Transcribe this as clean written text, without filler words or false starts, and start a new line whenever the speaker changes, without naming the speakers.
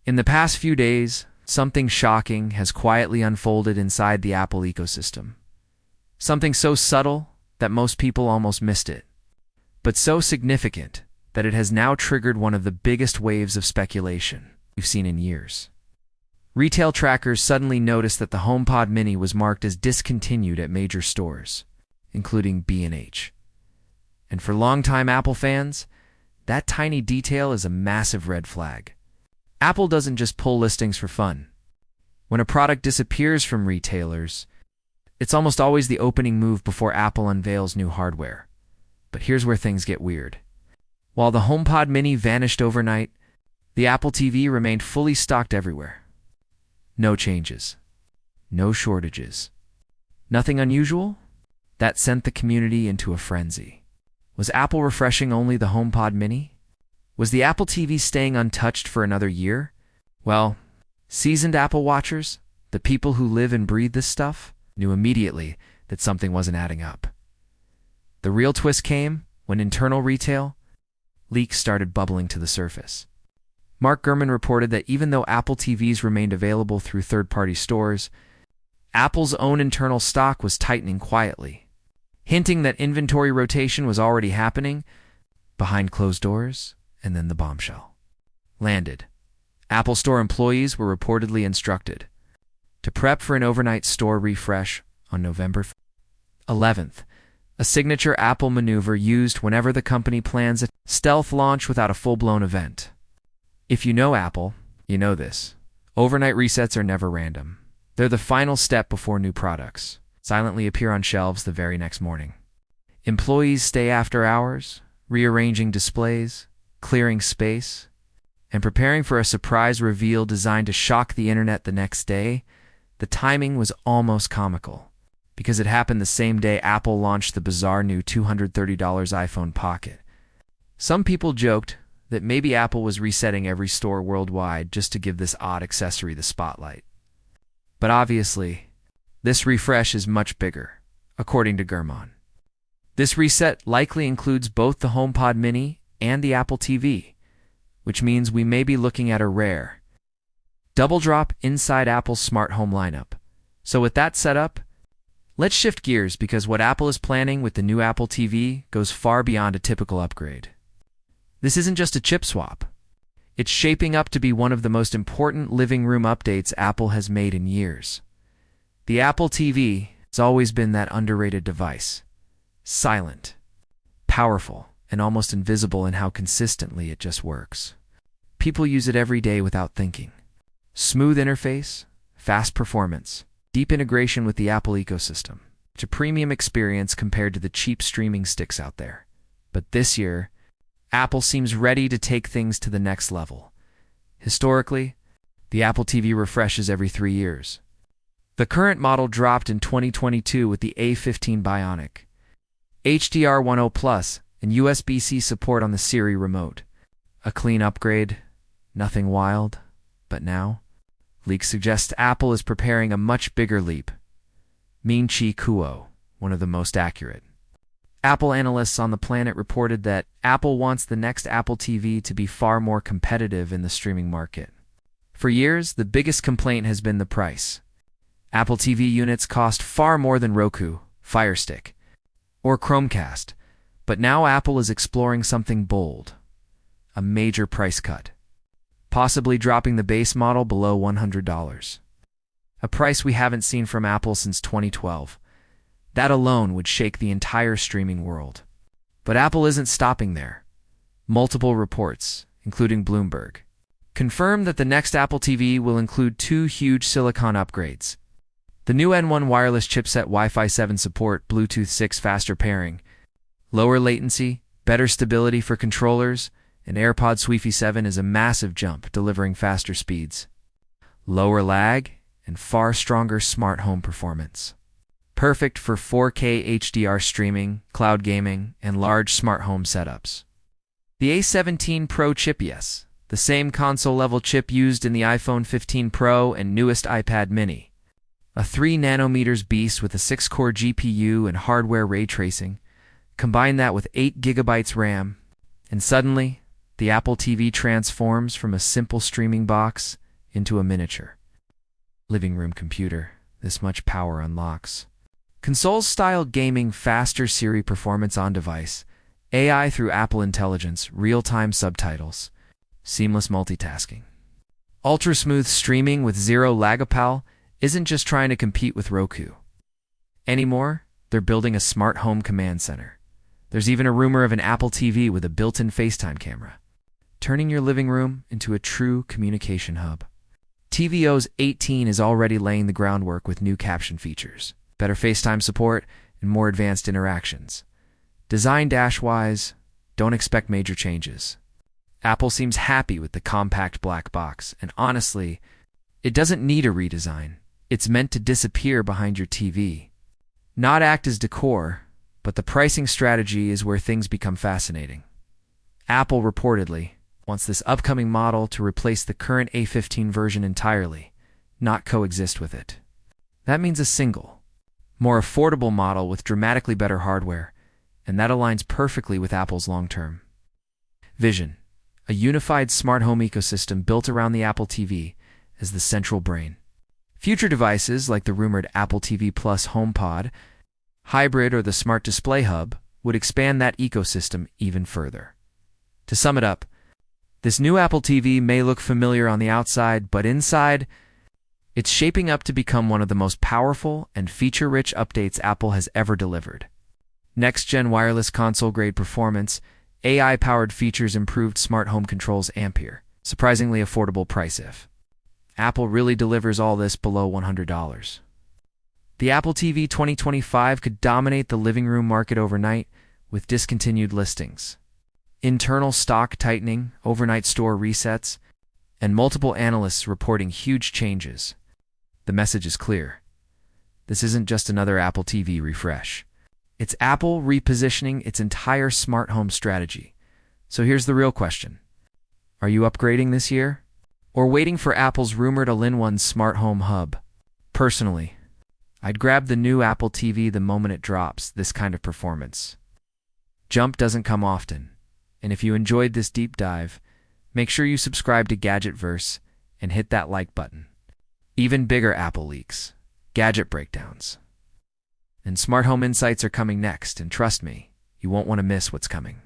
In the past few days, something shocking has quietly unfolded inside the Apple ecosystem. Something so subtle that most people almost missed it, but so significant that it has now triggered one of the biggest waves of speculation we've seen in years. Retail trackers suddenly noticed that the HomePod Mini was marked as discontinued at major stores, including B&H. And for longtime Apple fans, that tiny detail is a massive red flag. Apple doesn't just pull listings for fun. When a product disappears from retailers, it's almost always the opening move before Apple unveils new hardware. But here's where things get weird. While the HomePod Mini vanished overnight, the Apple TV remained fully stocked everywhere. No changes. No shortages. Nothing unusual? That sent the community into a frenzy. Was Apple refreshing only the HomePod Mini? Was the Apple TV staying untouched for another year? Well, seasoned Apple watchers, the people who live and breathe this stuff, knew immediately that something wasn't adding up. The real twist came when internal retail leaks started bubbling to the surface. Mark Gurman reported that even though Apple TVs remained available through third-party stores, Apple's own internal stock was tightening quietly, hinting that inventory rotation was already happening behind closed doors. And then the bombshell landed. Apple Store employees were reportedly instructed to prep for an overnight store refresh on November 11th, a signature Apple maneuver used whenever the company plans a stealth launch without a full-blown event. If you know Apple, you know this. Overnight resets are never random. They're the final step before new products silently appear on shelves the very next morning. Employees stay after hours, rearranging displays, clearing space, and preparing for a surprise reveal designed to shock the internet the next day. The timing was almost comical, because it happened the same day Apple launched the bizarre new $230 iPhone Pocket. Some people joked that maybe Apple was resetting every store worldwide just to give this odd accessory the spotlight. But obviously, this refresh is much bigger, according to Gurman. This reset likely includes both the HomePod Mini and the Apple TV, which means we may be looking at a rare double drop inside Apple's smart home lineup. So with that set up, let's shift gears because what Apple is planning with the new Apple TV goes far beyond a typical upgrade. This isn't just a chip swap. It's shaping up to be one of the most important living room updates Apple has made in years. The Apple TV has always been that underrated device. Silent, powerful, and almost invisible in how consistently it just works. People use it every day without thinking. Smooth interface, fast performance, deep integration with the Apple ecosystem. It's a premium experience compared to the cheap streaming sticks out there. But this year, Apple seems ready to take things to the next level. Historically, the Apple TV refreshes every 3 years. The current model dropped in 2022 with the A17 Bionic, HDR 10 Plus, and USB-C support on the Siri remote. A clean upgrade, nothing wild, but now, leaks suggest Apple is preparing a much bigger leap. Min-Chi Kuo, one of the most accurate Apple analysts on the planet, reported that Apple wants the next Apple TV to be far more competitive in the streaming market. For years, the biggest complaint has been the price. Apple TV units cost far more than Roku, Fire Stick, or Chromecast. But now Apple is exploring something bold, a major price cut, possibly dropping the base model below $100, a price we haven't seen from Apple since 2012. That alone would shake the entire streaming world. But Apple isn't stopping there. Multiple reports, including Bloomberg, confirm that the next Apple TV will include 2 huge silicon upgrades. The new N1 wireless chipset, Wi-Fi 7 support, Bluetooth 6 faster pairing, lower latency, better stability for controllers, and AirPods Wi-Fi 7 is a massive jump, delivering faster speeds, lower lag, and far stronger smart home performance. Perfect for 4K HDR streaming, cloud gaming, and large smart home setups. The A17 Pro chip, yes, the same console-level chip used in the iPhone 15 Pro and newest iPad mini. A 3nm beast with a 6-core GPU and hardware ray tracing. Combine that with 8 GB RAM, and suddenly, The Apple TV transforms from a simple streaming box into a miniature living room computer. This much power unlocks console-style gaming, faster Siri performance on device, AI through Apple Intelligence, real-time subtitles, seamless multitasking. Ultra-smooth streaming with zero lag. Apple isn't just trying to compete with Roku anymore, they're building a smart home command center. There's even a rumor of an Apple TV with a built-in FaceTime camera, turning your living room into a true communication hub. tvOS 18 is already laying the groundwork with new caption features, better FaceTime support, and more advanced interactions. Design dash-wise, don't expect major changes. Apple seems happy with the compact black box, and honestly, it doesn't need a redesign. It's meant to disappear behind your TV, not act as decor, but the pricing strategy is where things become fascinating. Apple reportedly wants this upcoming model to replace the current A15 version entirely, not coexist with it. That means a single, more affordable model with dramatically better hardware, and that aligns perfectly with Apple's long-term vision, a unified smart home ecosystem built around the Apple TV as the central brain. Future devices like the rumored Apple TV Plus HomePod, Hybrid, or the Smart Display Hub would expand that ecosystem even further. To sum it up, this new Apple TV may look familiar on the outside, but inside, it's shaping up to become one of the most powerful and feature-rich updates Apple has ever delivered. Next-gen wireless console-grade performance, AI-powered features, improved smart home controls, Ampere. Surprisingly affordable price if Apple really delivers all this below $100. The Apple TV 2025 could dominate the living room market overnight with discontinued listings, internal stock tightening, overnight store resets, and multiple analysts reporting huge changes. The message is clear. This isn't just another Apple TV refresh. It's Apple repositioning its entire smart home strategy. So here's the real question. Are you upgrading this year? Or waiting for Apple's rumored all-in-one smart home hub? Personally, I'd grab the new Apple TV the moment it drops this kind of performance. Jump doesn't come often. And if you enjoyed this deep dive, make sure you subscribe to GadgetVerse and hit that like button. Even bigger Apple leaks, gadget breakdowns, and smart home insights are coming next, and trust me, you won't want to miss what's coming.